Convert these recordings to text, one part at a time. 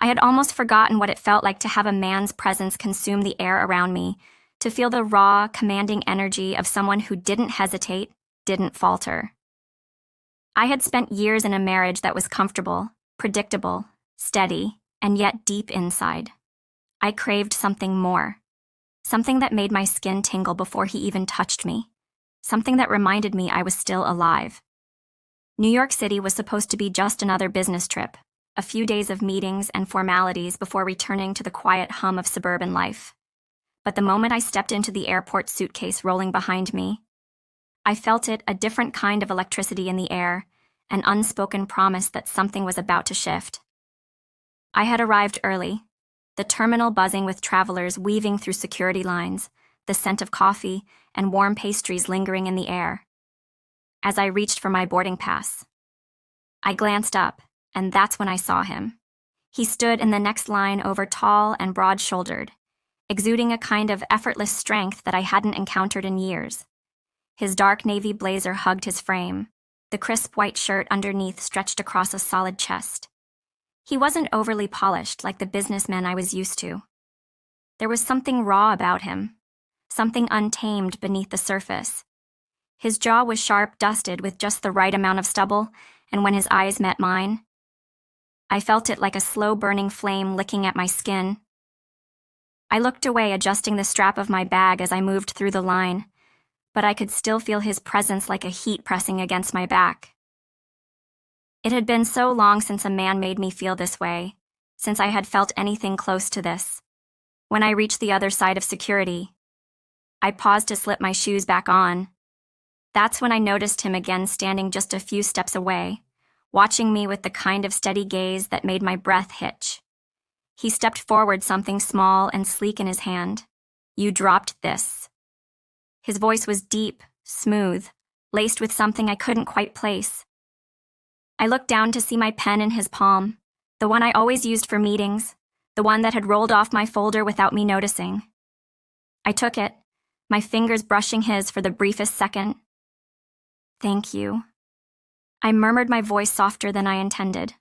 I had almost forgotten what it felt like to have a man's presence consume the air around me, to feel the raw, commanding energy of someone who didn't hesitate, didn't falter. I had spent years in a marriage that was comfortable, predictable, steady, and yet deep inside. I craved something more. Something that made my skin tingle before he even touched me. Something that reminded me I was still alive. New York City was supposed to be just another business trip, a few days of meetings and formalities before returning to the quiet hum of suburban life. But the moment I stepped into the airport suitcase rolling behind me, I felt it, a different kind of electricity in the air, an unspoken promise that something was about to shift. I had arrived early, the terminal buzzing with travelers weaving through security lines, the scent of coffee and warm pastries lingering in the air. As I reached for my boarding pass, I glanced up, and that's when I saw him. He stood in the next line over, tall and broad-shouldered, exuding a kind of effortless strength that I hadn't encountered in years. His dark navy blazer hugged his frame, the crisp white shirt underneath stretched across a solid chest. He wasn't overly polished like the businessmen I was used to. There was something raw about him, something untamed beneath the surface. His jaw was sharp, dusted with just the right amount of stubble, and when his eyes met mine, I felt it like a slow-burning flame licking at my skin. I looked away, adjusting the strap of my bag as I moved through the line, but I could still feel his presence like a heat pressing against my back. It had been so long since a man made me feel this way, since I had felt anything close to this. When I reached the other side of security, I paused to slip my shoes back on. That's when I noticed him again, standing just a few steps away, watching me with the kind of steady gaze that made my breath hitch. He stepped forward, something small and sleek in his hand. "You dropped this." His voice was deep, smooth, laced with something I couldn't quite place. I looked down to see my pen in his palm, the one I always used for meetings, the one that had rolled off my folder without me noticing. I took it, my fingers brushing his for the briefest second. "Thank you." I murmured, my voice softer than I intended.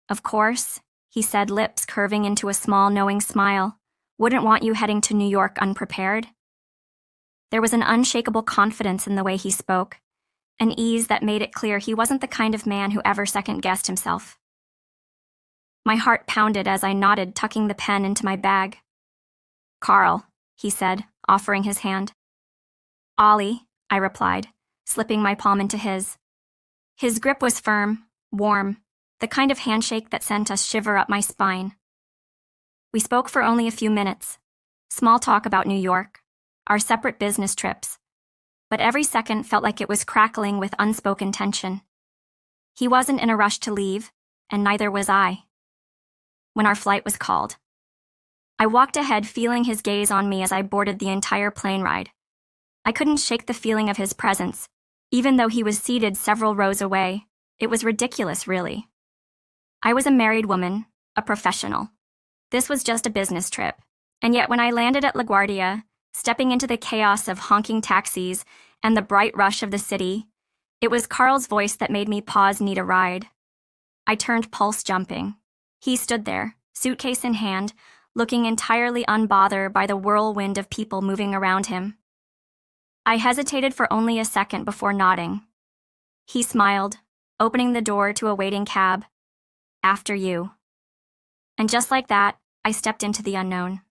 "Of course," he said, lips curving into a small, knowing smile. "Wouldn't want you heading to New York unprepared." There was an unshakable confidence in the way he spoke, an ease that made it clear he wasn't the kind of man who ever second-guessed himself. My heart pounded as I nodded, tucking the pen into my bag. "Carl," he said, offering his hand. "Ollie," I replied, slipping my palm into his. His grip was firm, warm, the kind of handshake that sent a shiver up my spine. We spoke for only a few minutes, small talk about New York, our separate business trips, but every second felt like it was crackling with unspoken tension. He wasn't in a rush to leave, and neither was I. When our flight was called, I walked ahead, feeling his gaze on me as I boarded the entire plane ride. I couldn't shake the feeling of his presence, even though he was seated several rows away. It was ridiculous, really. I was a married woman, a professional. This was just a business trip, and yet when I landed at LaGuardia, stepping into the chaos of honking taxis and the bright rush of the city, it was Carl's voice that made me pause, need a ride. I turned, pulse jumping. He stood there, suitcase in hand, looking entirely unbothered by the whirlwind of people moving around him. I hesitated for only a second before nodding. He smiled, opening the door to a waiting cab. "After you." And just like that, I stepped into the unknown.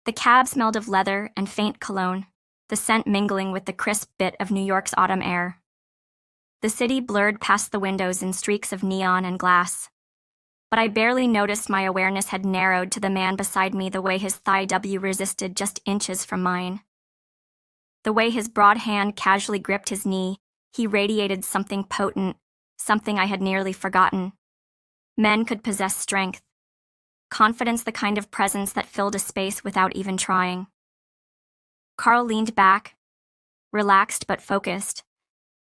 The cab smelled of leather and faint cologne, the scent mingling with the crisp bit of New York's autumn air. The city blurred past the windows in streaks of neon and glass. But I barely noticed my awareness had narrowed to the man beside me, the way his thigh W resisted just inches from mine. The way his broad hand casually gripped his knee, he radiated something potent, something I had nearly forgotten. Men could possess strength, confidence, the kind of presence that filled a space without even trying. Carl leaned back, relaxed but focused,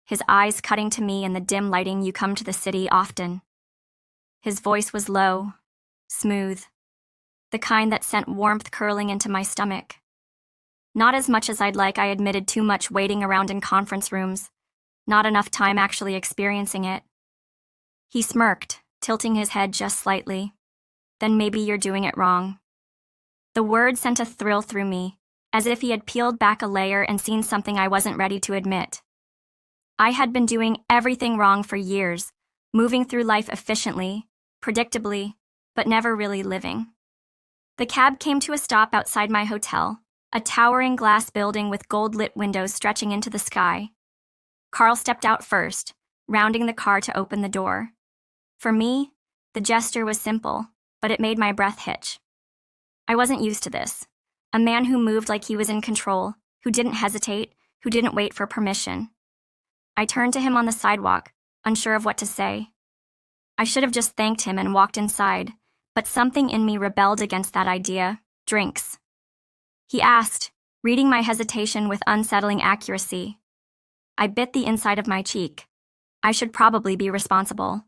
his eyes cutting to me in the dim lighting you come to the city often. His voice was low, smooth, the kind that sent warmth curling into my stomach. Not as much as I'd like. I admitted, too much waiting around in conference rooms, not enough time actually experiencing it. He smirked, tilting his head just slightly. then maybe you're doing it wrong. The word sent a thrill through me, as if he had peeled back a layer and seen something I wasn't ready to admit. I had been doing everything wrong for years, moving through life efficiently, predictably, but never really living. The cab came to a stop outside my hotel, a towering glass building with gold-lit windows stretching into the sky. Carl stepped out first, rounding the car to open the door. For me, the gesture was simple, but it made my breath hitch. I wasn't used to this. A man who moved like he was in control, who didn't hesitate, who didn't wait for permission. I turned to him on the sidewalk, unsure of what to say. I should have just thanked him and walked inside, but something in me rebelled against that idea. Drinks. He asked, reading my hesitation with unsettling accuracy. I bit the inside of my cheek. I should probably be responsible.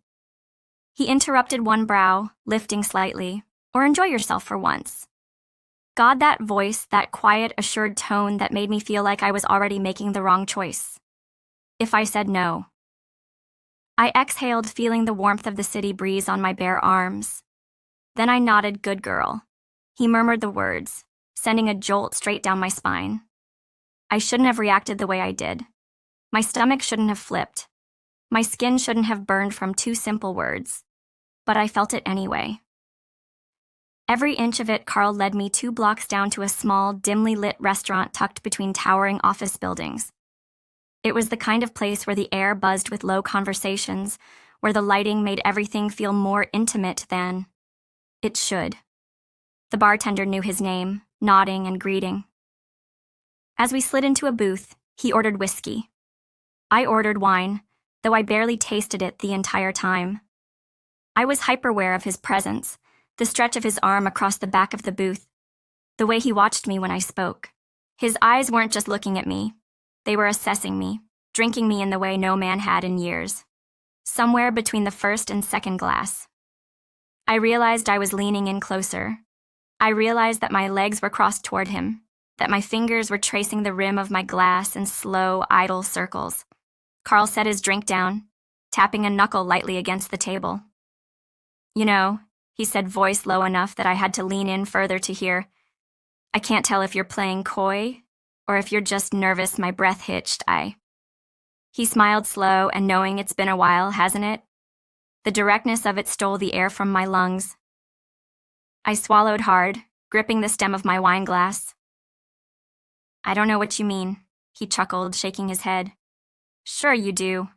He interrupted one brow, lifting slightly. Or enjoy yourself for once. God, that voice, that quiet, assured tone that made me feel like I was already making the wrong choice. If I said no. I exhaled, feeling the warmth of the city breeze on my bare arms. Then I nodded, good girl. He murmured the words, sending a jolt straight down my spine. I shouldn't have reacted the way I did. My stomach shouldn't have flipped. My skin shouldn't have burned from two simple words. But I felt it anyway. Every inch of it, Carl led me 2 blocks down to a small, dimly lit restaurant tucked between towering office buildings. It was the kind of place where the air buzzed with low conversations, where the lighting made everything feel more intimate than it should. The bartender knew his name, nodding and greeting. As we slid into a booth, he ordered whiskey. I ordered wine, though I barely tasted it the entire time. I was hyper-aware of his presence, the stretch of his arm across the back of the booth, the way he watched me when I spoke. His eyes weren't just looking at me. They were assessing me, drinking me in the way no man had in years. Somewhere between the first and second glass. I realized I was leaning in closer. I realized that my legs were crossed toward him, that my fingers were tracing the rim of my glass in slow, idle circles. Carl set his drink down, tapping a knuckle lightly against the table. You know, he said, voice low enough that I had to lean in further to hear. I can't tell if you're playing coy or if you're just nervous. My breath hitched. He smiled slow and knowing. It's been a while, hasn't it? The directness of it stole the air from my lungs. I swallowed hard, gripping the stem of my wine glass. I don't know what you mean, he chuckled, shaking his head. Sure you do.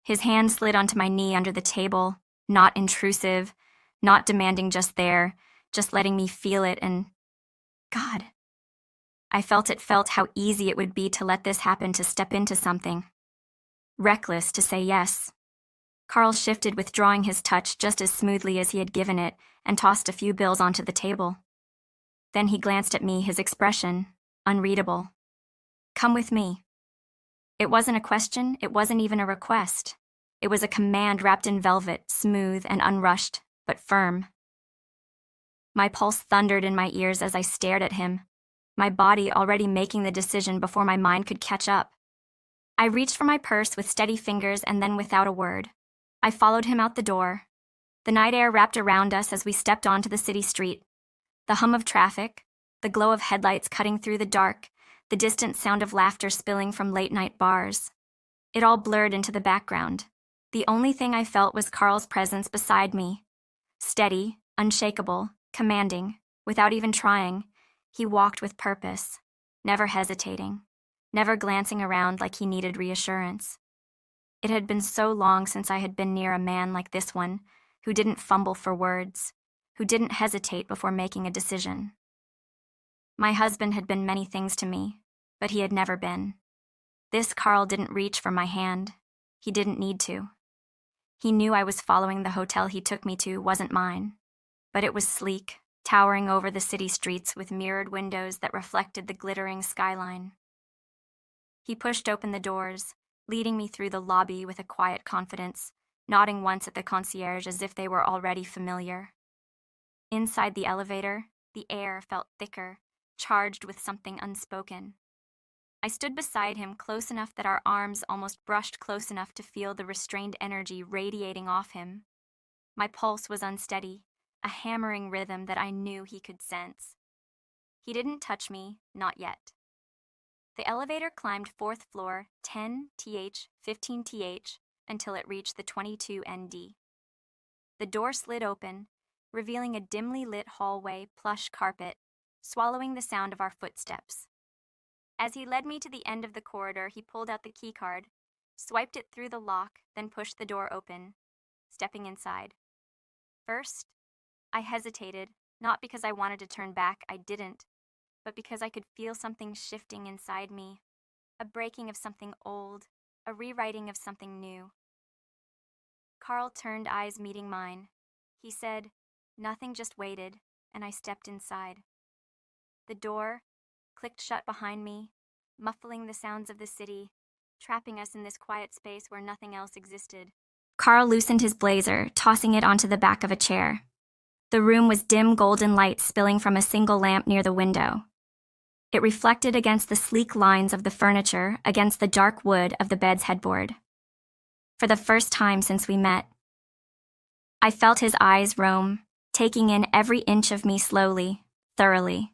His hand slid onto my knee under the table, not intrusive, not demanding, just there, just letting me feel it, and God. I felt how easy it would be to let this happen, to step into something. Reckless to say yes. Carl shifted, withdrawing his touch just as smoothly as he had given it, and tossed a few bills onto the table. Then he glanced at me, his expression unreadable. Come with me. It wasn't a question, it wasn't even a request. It was a command wrapped in velvet, smooth and unrushed, but firm. My pulse thundered in my ears as I stared at him, my body already making the decision before my mind could catch up. I reached for my purse with steady fingers, and then without a word, I followed him out the door. The night air wrapped around us as we stepped onto the city street. The hum of traffic, the glow of headlights cutting through the dark, the distant sound of laughter spilling from late-night bars. It all blurred into the background. The only thing I felt was Carl's presence beside me. Steady, unshakable, commanding, without even trying, he walked with purpose, never hesitating, never glancing around like he needed reassurance. It had been so long since I had been near a man like this one, who didn't fumble for words, who didn't hesitate before making a decision. My husband had been many things to me, but he had never been. This Carl didn't reach for my hand. He didn't need to. He knew I was following the hotel he took me to wasn't mine, but it was sleek, towering over the city streets with mirrored windows that reflected the glittering skyline. He pushed open the doors, leading me through the lobby with a quiet confidence, nodding once at the concierge as if they were already familiar. Inside the elevator, the air felt thicker, charged with something unspoken. I stood beside him, close enough that our arms almost brushed, close enough to feel the restrained energy radiating off him. My pulse was unsteady, a hammering rhythm that I knew he could sense. He didn't touch me, not yet. The elevator climbed 4th floor, 10th, 15th, until it reached the 22nd. The door slid open, revealing a dimly lit hallway, plush carpet, swallowing the sound of our footsteps. As he led me to the end of the corridor, he pulled out the keycard, swiped it through the lock, then pushed the door open, stepping inside. First, I hesitated, not because I wanted to turn back, I didn't, but because I could feel something shifting inside me, a breaking of something old, a rewriting of something new. Carl turned, eyes meeting mine. He said, "Nothing, just waited," and I stepped inside. The door clicked shut behind me, muffling the sounds of the city, trapping us in this quiet space where nothing else existed. Carl loosened his blazer, tossing it onto the back of a chair. The room was dim golden light spilling from a single lamp near the window. It reflected against the sleek lines of the furniture, against the dark wood of the bed's headboard. For the first time since we met, I felt his eyes roam, taking in every inch of me slowly, thoroughly.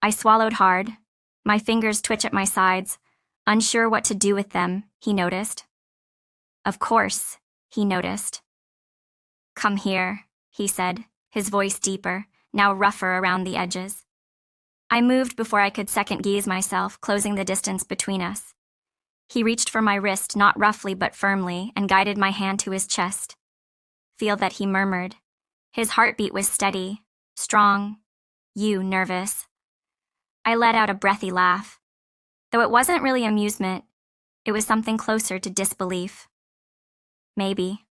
I swallowed hard, my fingers twitch at my sides, unsure what to do with them, he noticed. Of course, he noticed. "Come here," he said, his voice deeper, now rougher around the edges. I moved before I could second-guess myself, closing the distance between us. He reached for my wrist, not roughly but firmly, and guided my hand to his chest. "Feel that," he murmured. His heartbeat was steady, strong. "You nervous?" I let out a breathy laugh. Though it wasn't really amusement, it was something closer to disbelief. "Maybe."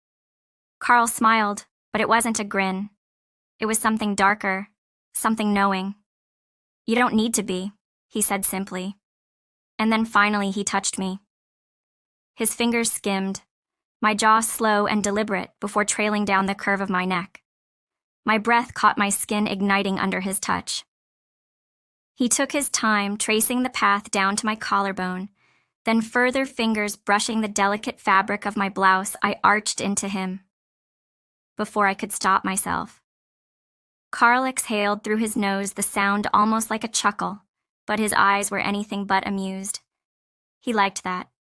Carl smiled, but it wasn't a grin. It was something darker, something knowing. "You don't need to be," he said simply. And then finally he touched me. His fingers skimmed, my jaw slow and deliberate before trailing down the curve of my neck. My breath caught my skin igniting under his touch. He took his time, tracing the path down to my collarbone, then further fingers brushing the delicate fabric of my blouse, I arched into him. Before I could stop myself. Carl exhaled through his nose, the sound almost like a chuckle, but his eyes were anything but amused. He liked that.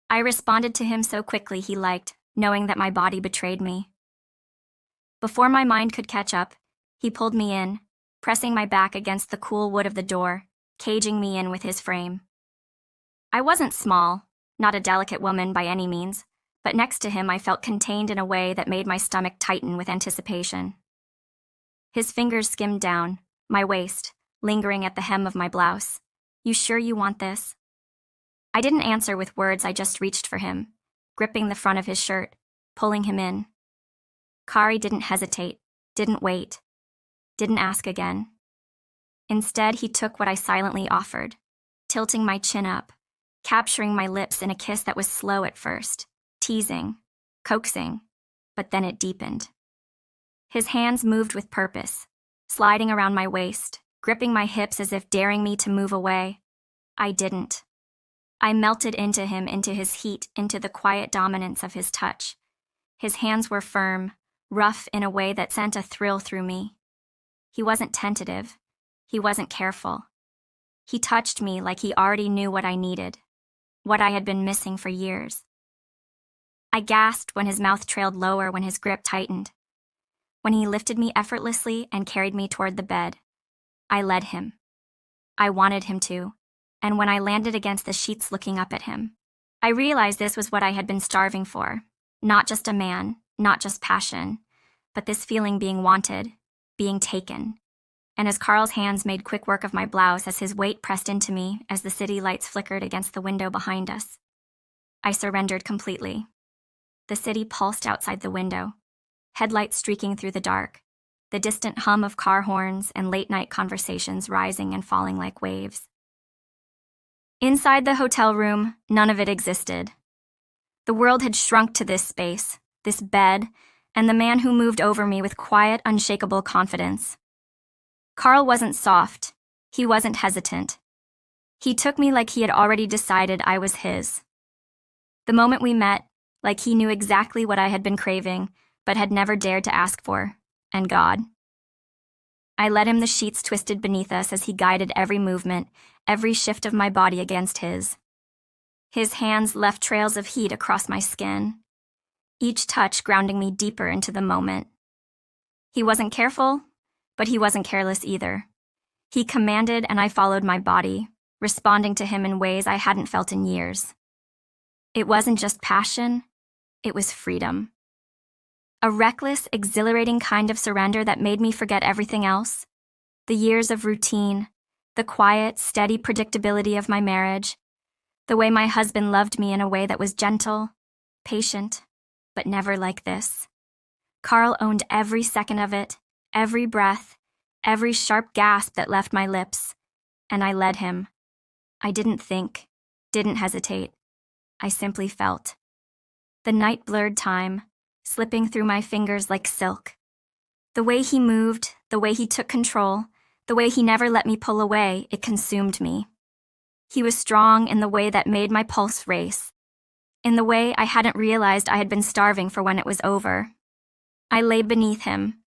I responded to him so quickly he liked, knowing that my body betrayed me. Before my mind could catch up, he pulled me in, pressing my back against the cool wood of the door, caging me in with his frame. I wasn't small, not a delicate woman by any means, but next to him I felt contained in a way that made my stomach tighten with anticipation. His fingers skimmed down, my waist, lingering at the hem of my blouse. "You sure you want this?" I didn't answer with words, I just reached for him, gripping the front of his shirt, pulling him in. Kari didn't hesitate, didn't wait, didn't ask again. Instead, he took what I silently offered, tilting my chin up, capturing my lips in a kiss that was slow at first, teasing, coaxing, but then it deepened. His hands moved with purpose, sliding around my waist, gripping my hips as if daring me to move away. I didn't. I melted into him, into his heat, into the quiet dominance of his touch. His hands were firm, rough in a way that sent a thrill through me. He wasn't tentative. He wasn't careful. He touched me like he already knew what I needed, what I had been missing for years. I gasped when his mouth trailed lower, when his grip tightened. When he lifted me effortlessly and carried me toward the bed, I led him. I wanted him to, and when I landed against the sheets looking up at him, I realized this was what I had been starving for. Not just a man, not just passion, but this feeling being wanted, being taken. And as Carl's hands made quick work of my blouse, as his weight pressed into me, as the city lights flickered against the window behind us, I surrendered completely. The city pulsed outside the window, headlights streaking through the dark, the distant hum of car horns and late-night conversations rising and falling like waves. Inside the hotel room, none of it existed. The world had shrunk to this space, this bed, and the man who moved over me with quiet, unshakable confidence. Carl wasn't soft. He wasn't hesitant. He took me like he had already decided I was his. The moment we met, like he knew exactly what I had been craving, but had never dared to ask for, and God. I led him the sheets twisted beneath us as he guided every movement, every shift of my body against his. His hands left trails of heat across my skin, each touch grounding me deeper into the moment. He wasn't careful, but he wasn't careless either. He commanded and I followed my body, responding to him in ways I hadn't felt in years. It wasn't just passion, it was freedom. A reckless, exhilarating kind of surrender that made me forget everything else. The years of routine, the quiet, steady predictability of my marriage, the way my husband loved me in a way that was gentle, patient, but never like this. Carl owned every second of it, every breath, every sharp gasp that left my lips, and I led him. I didn't think, didn't hesitate. I simply felt. The night blurred time, slipping through my fingers like silk. The way he moved, the way he took control, the way he never let me pull away, it consumed me. He was strong in the way that made my pulse race, in the way I hadn't realized I had been starving for when it was over. I lay beneath him,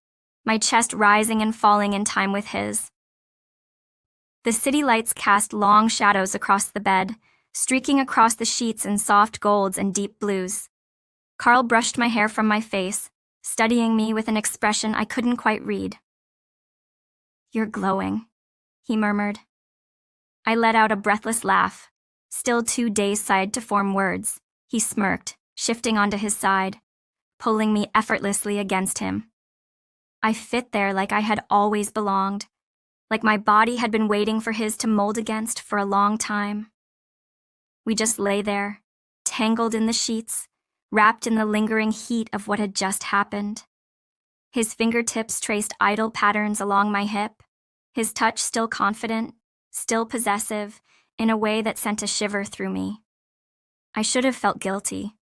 my chest rising and falling in time with his. The city lights cast long shadows across the bed, streaking across the sheets in soft golds and deep blues. Carl brushed my hair from my face, studying me with an expression I couldn't quite read. "You're glowing," he murmured. I let out a breathless laugh, still too dazed-eyed to form words. He smirked, shifting onto his side, pulling me effortlessly against him. I fit there like I had always belonged, like my body had been waiting for his to mold against for a long time. We just lay there, tangled in the sheets, wrapped in the lingering heat of what had just happened. His fingertips traced idle patterns along my hip, his touch still confident, still possessive, in a way that sent a shiver through me. I should have felt guilty.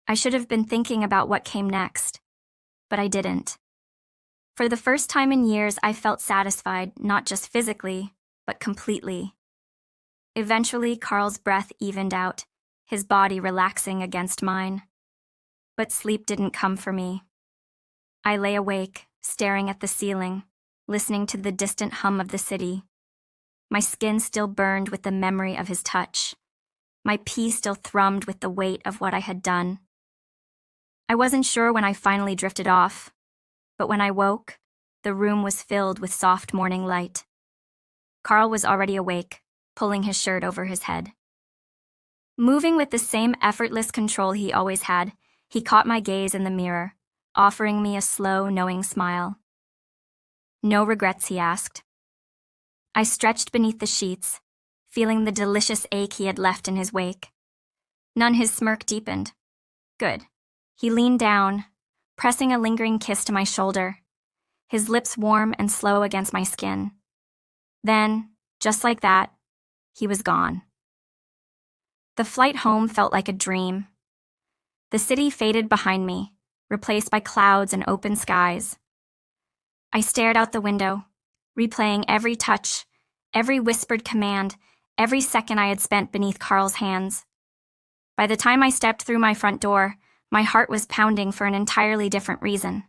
I should have been thinking about what came next, but I didn't. For the first time in years, I felt satisfied, not just physically, but completely. Eventually, Carl's breath evened out, his body relaxing against mine. But sleep didn't come for me. I lay awake, staring at the ceiling, listening to the distant hum of the city. My skin still burned with the memory of his touch. My pee still thrummed with the weight of what I had done. I wasn't sure when I finally drifted off, but when I woke, the room was filled with soft morning light. Carl was already awake, pulling his shirt over his head. Moving with the same effortless control he always had, he caught my gaze in the mirror, offering me a slow, knowing smile. "No regrets?" he asked. I stretched beneath the sheets, feeling the delicious ache he had left in his wake. None. His smirk deepened. Good. He leaned down, pressing a lingering kiss to my shoulder, his lips warm and slow against my skin. Then, just like that, he was gone. The flight home felt like a dream. The city faded behind me, replaced by clouds and open skies. I stared out the window, replaying every touch, every whispered command, every second I had spent beneath Carl's hands. By the time I stepped through my front door, my heart was pounding for an entirely different reason.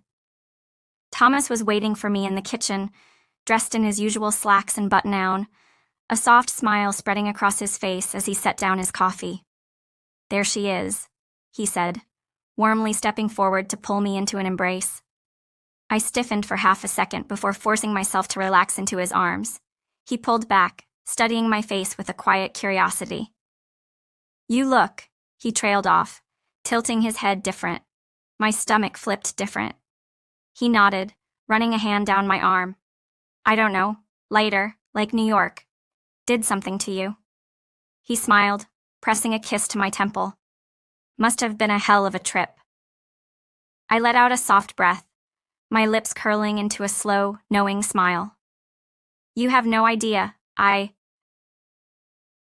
Thomas was waiting for me in the kitchen, dressed in his usual slacks and button-down, a soft smile spreading across his face as he set down his coffee. "There she is," he said, warmly stepping forward to pull me into an embrace. I stiffened for half a second before forcing myself to relax into his arms. He pulled back, studying my face with a quiet curiosity. "You look," he trailed off, tilting his head different. My stomach flipped different. He nodded, running a hand down my arm. "I don't know, lighter, like New York. Did something to you." He smiled, pressing a kiss to my temple. "Must have been a hell of a trip." I let out a soft breath, my lips curling into a slow, knowing smile. "You have no idea.